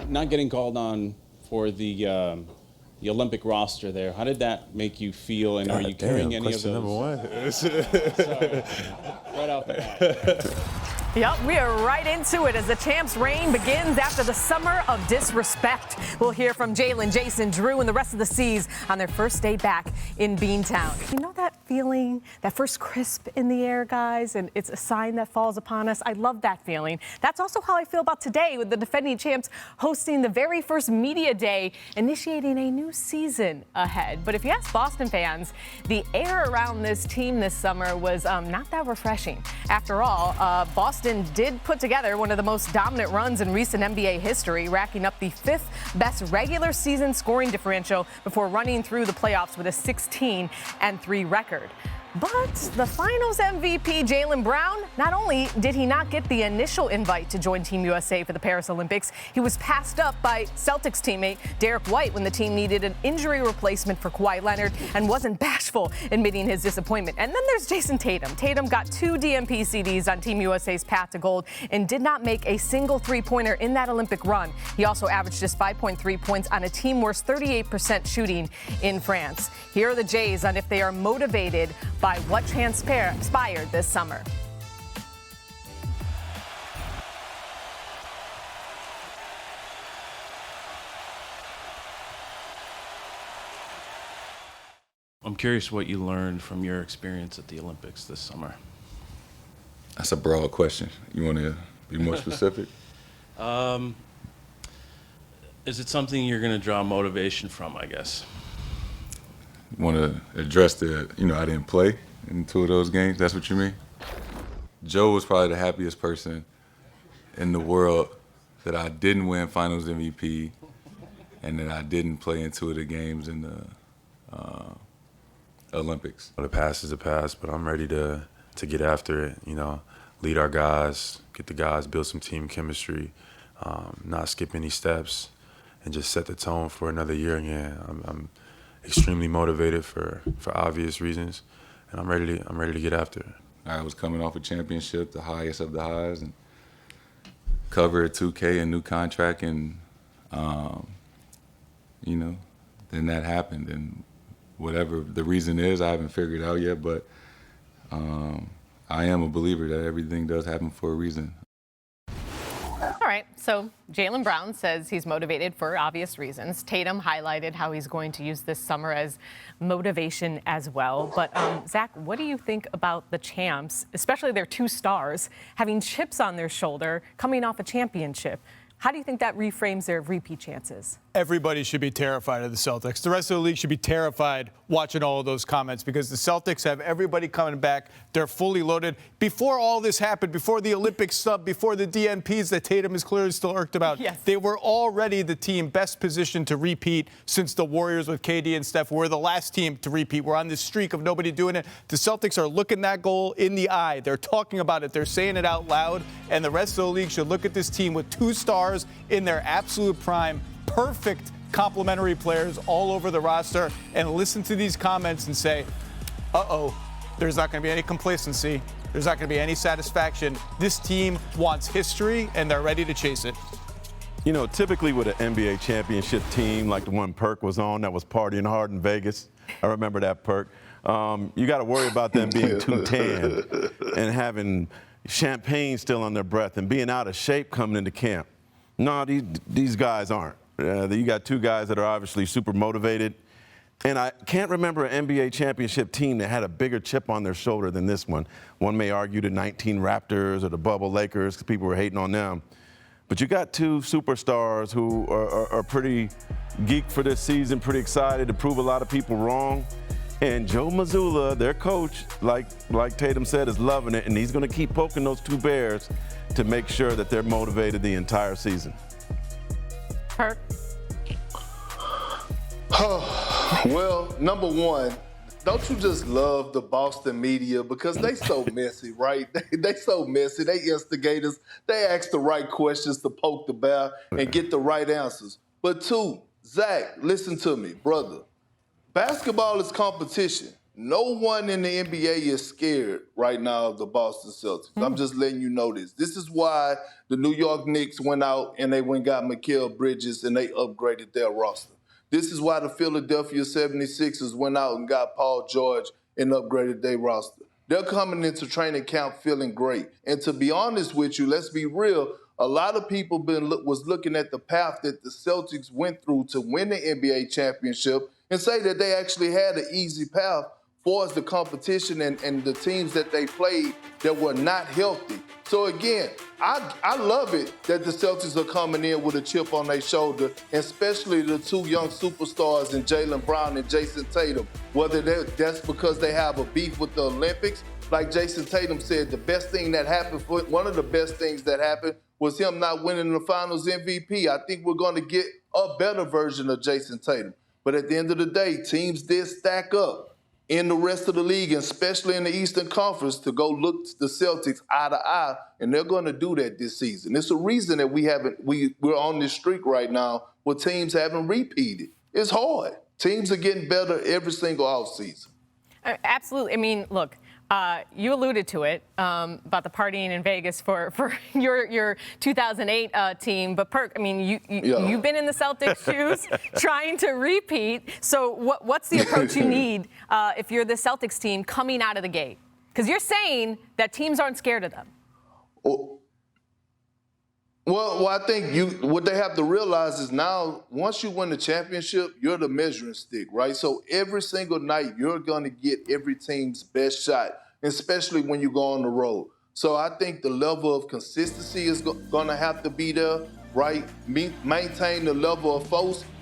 not getting called on for the Olympic roster there, how did that make you feel, and are you carrying any of those? Number one. Sorry, right off the bat. Yep, we are right into it as the champs' reign begins after the summer of disrespect. We'll hear from Jalen, Jason, Drew, and the rest of the C's on their first day back in Beantown. You know that feeling, that first crisp in the air, guys, and it's a sign that falls upon us? I love that feeling. That's also how I feel about today, with the defending champs hosting the very first media day, initiating a new season ahead. But if you ask Boston fans, the air around this team this summer was not that refreshing. After all, Boston did put together one of the most dominant runs in recent NBA history, racking up the 5th best regular season scoring differential before running through the playoffs with a 16-3 record. But the finals MVP, Jaylen Brown, not only did he not get the initial invite to join Team USA for the Paris Olympics, he was passed up by Celtics teammate Derek White when the team needed an injury replacement for Kawhi Leonard and wasn't bashful admitting his disappointment. And then there's Jason Tatum. Tatum got 2 DMP CDs on Team USA's path to gold and did not make a single three-pointer in that Olympic run. He also averaged just 5.3 points on a team-worst 38% shooting in France. Here are the Jays on if they are motivated by what transpired this summer. I'm curious what you learned from your experience at the Olympics this summer. That's a broad question. You want to be more specific? Is it something you're going to draw motivation from, I guess? Want to address I didn't play in 2 of those games? That's what you mean? Joe was probably the happiest person in the world that I didn't win Finals MVP and that I didn't play in 2 of the games in the Olympics. The past is the past, but I'm ready to get after it, lead our guys, get the guys, build some team chemistry, not skip any steps, and just set the tone for another year again. I'm extremely motivated for obvious reasons, and I'm ready to get after it. I was coming off a championship, the highest of the highs, and cover a 2K, a new contract, and then that happened. And whatever the reason is, I haven't figured out yet, but I am a believer that everything does happen for a reason. All right, so Jaylen Brown says he's motivated for obvious reasons. Tatum highlighted how he's going to use this summer as motivation as well. But Zach, what do you think about the champs, especially their 2 stars, having chips on their shoulder, coming off a championship? How do you think that reframes their repeat chances? Everybody should be terrified of the Celtics. The rest of the league should be terrified watching all of those comments because the Celtics have everybody coming back. They're fully loaded. Before all this happened, before the Olympic sub, before the DNPs that Tatum is clearly still irked about, yes, they were already the team best positioned to repeat since the Warriors with KD and Steph were the last team to repeat. We're on this streak of nobody doing it. The Celtics are looking that goal in the eye. They're talking about it. They're saying it out loud. And the rest of the league should look at this team with 2 stars in their absolute prime, perfect complementary players all over the roster, and listen to these comments and say, there's not going to be any complacency. There's not going to be any satisfaction. This team wants history, and they're ready to chase it. Typically with an NBA championship team like the one Perk was on that was partying hard in Vegas, I remember that, Perk, you got to worry about them being too tan and having champagne still on their breath and being out of shape coming into camp. No, these guys aren't. You got 2 guys that are obviously super motivated. And I can't remember an NBA championship team that had a bigger chip on their shoulder than this one. One may argue the 19 Raptors or the bubble Lakers because people were hating on them. But you got 2 superstars who are pretty geeked for this season, pretty excited to prove a lot of people wrong. And Joe Mazzulla, their coach, like Tatum said, is loving it. And he's going to keep poking those 2 bears to make sure that they're motivated the entire season. Perk? Well, number one, don't you just love the Boston media because they so messy, right? They so messy. They instigators. They ask the right questions to poke the bear and get the right answers. But 2, Zach, listen to me, brother. Basketball is competition. no one in the NBA is scared right now of the Boston Celtics. I'm just letting you know this. This is why the New York Knicks went out and they went and got Mikal Bridges and they upgraded their roster. This is why the Philadelphia 76ers went out and got Paul George and upgraded their roster. They're coming into training camp feeling great. And to be honest with you, let's be real, a lot of people was looking at the path that the Celtics went through to win the NBA championship and say that they actually had an easy path for the competition and the teams that they played that were not healthy. So again, I love it that the Celtics are coming in with a chip on their shoulder, especially the two young superstars in Jaylen Brown and Jason Tatum. Whether that's because they have a beef with the Olympics, like Jason Tatum said, one of the best things that happened was him not winning the Finals MVP. I think we're going to get a better version of Jason Tatum. But at the end of the day, teams did stack up in the rest of the league, and especially in the Eastern Conference, to go look the Celtics eye to eye, and they're going to do that this season. It's a reason that we're on this streak right now where teams haven't repeated. It's hard. Teams are getting better every single offseason. Absolutely. I mean, look, you alluded to it about the partying in Vegas for your 2008 team. But Perk, I mean, you've been in the Celtics shoes trying to repeat. So what's the approach you need if you're the Celtics team coming out of the gate? Because you're saying that teams aren't scared of them. Well, I think what they have to realize is now, once you win the championship, you're the measuring stick, right? So every single night, you're going to get every team's best shot, especially when you go on the road. So I think the level of consistency is going to have to be there, right? Maintain the level of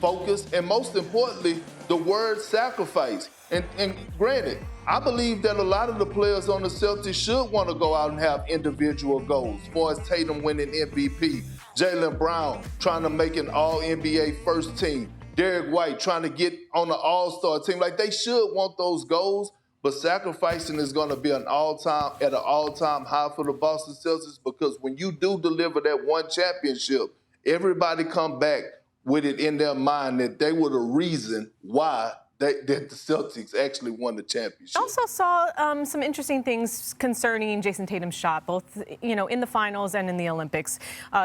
focus, and most importantly, the word sacrifice. And granted, I believe that a lot of the players on the Celtics should want to go out and have individual goals, as far as Tatum winning MVP, Jaylen Brown trying to make an all-NBA first team, Derek White trying to get on the all-star team. Like, they should want those goals, but sacrificing is going to be at an all-time high for the Boston Celtics, because when you do deliver that one championship, everybody come back with it in their mind that they were the reason why that the Celtics actually won the championship. I also saw some interesting things concerning Jason Tatum's shot, both in the finals and in the Olympics.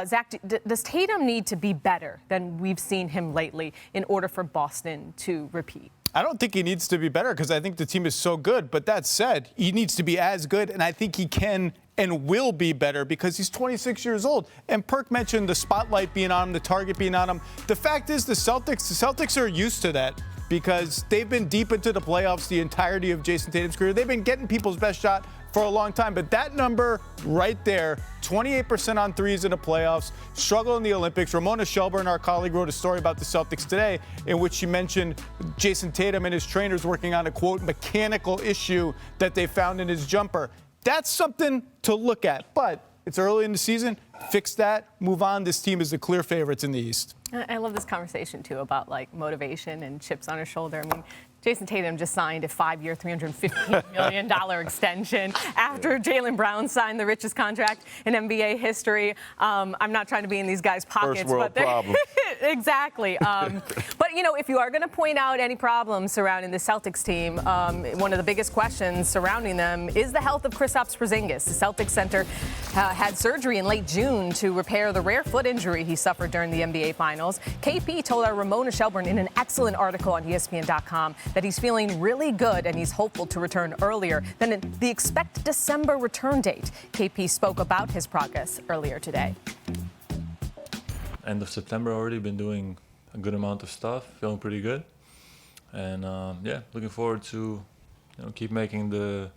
Zach, does Tatum need to be better than we've seen him lately in order for Boston to repeat? I don't think he needs to be better, because I think the team is so good. But that said, he needs to be as good, and I think he can and will be better because he's 26 years old. And Perk mentioned the spotlight being on him, the target being on him. The fact is the Celtics are used to that, because they've been deep into the playoffs the entirety of Jason Tatum's career. They've been getting people's best shot for a long time. But that number right there, 28% on threes in the playoffs, struggle in the Olympics. Ramona Shelburne, our colleague, wrote a story about the Celtics today in which she mentioned Jason Tatum and his trainers working on a, quote, mechanical issue that they found in his jumper. That's something to look at. But it's early in the season. Fix that. Move on. This team is the clear favorites in the East. I love this conversation, too, about, motivation and chips on his shoulder. I mean, Jason Tatum just signed a 5-year, $315 million extension after Jaylen Brown signed the richest contract in NBA history. I'm not trying to be in these guys' pockets. First world problem. Exactly. But, if you are going to point out any problems surrounding the Celtics team, one of the biggest questions surrounding them is the health of Kristaps Porzingis. The Celtics center had surgery in late June to repair the rare foot injury he suffered during the NBA Finals. KP told our Ramona Shelburne in an excellent article on ESPN.com that he's feeling really good and he's hopeful to return earlier than the expected December return date. KP spoke about his progress earlier today. End of September already, been doing a good amount of stuff, feeling pretty good. And looking forward to keep making the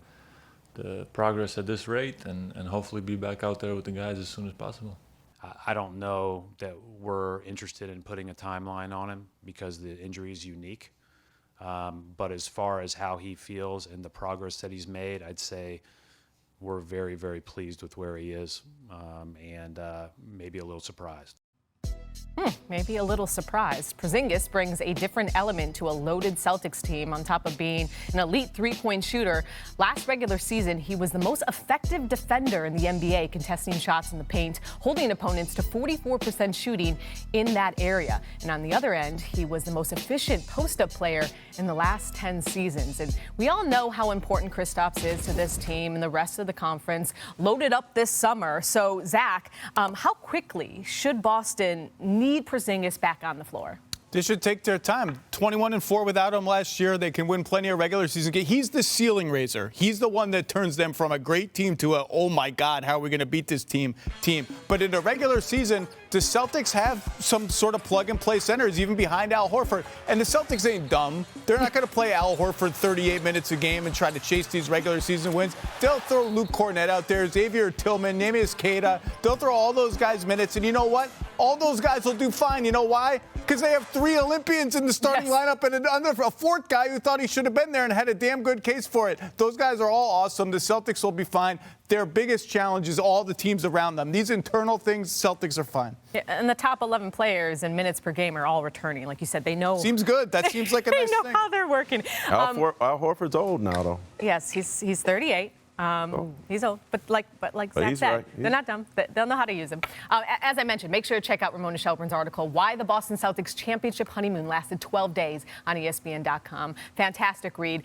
progress at this rate and hopefully be back out there with the guys as soon as possible. I don't know that we're interested in putting a timeline on him because the injury is unique. But as far as how he feels and the progress that he's made, I'd say we're very, very pleased with where he is and maybe a little surprised. Maybe a little surprised. Porzingis brings a different element to a loaded Celtics team on top of being an elite three-point shooter. Last regular season, he was the most effective defender in the NBA, contesting shots in the paint, holding opponents to 44% shooting in that area. And on the other end, he was the most efficient post-up player in the last 10 seasons. And we all know how important Kristaps is to this team and the rest of the conference, loaded up this summer. So, Zach, how quickly should Boston need Porzingis back on the floor? They should take their time. 21-4 without him last year. They can win plenty of regular season games. He's the ceiling raiser. He's the one that turns them from a great team to a, oh my God, how are we going to beat this team? But in a regular season, the Celtics have some sort of plug-and-play centers, even behind Al Horford. And the Celtics ain't dumb. They're not going to play Al Horford 38 minutes a game and try to chase these regular season wins. They'll throw Luke Cornett out there, Xavier Tillman, Neemias Queta. They'll throw all those guys minutes. And you know what? All those guys will do fine. You know why? Because they have 3 Olympians in the starting lineup and a fourth guy who thought he should have been there and had a damn good case for it. Those guys are all awesome. The Celtics will be fine. Their biggest challenge is all the teams around them. These internal things, Celtics are fine. Yeah, and the top 11 players in minutes per game are all returning. Like you said, they know. Seems good. That seems like a nice thing. They know how they're working. Al Horford's old now, though. Yes, he's 38. He's old, but like Zach said, right. They're not dumb. They'll know how to use him. As I mentioned, make sure to check out Ramona Shelburne's article, Why the Boston Celtics Championship Honeymoon Lasted 12 Days on ESPN.com. Fantastic read.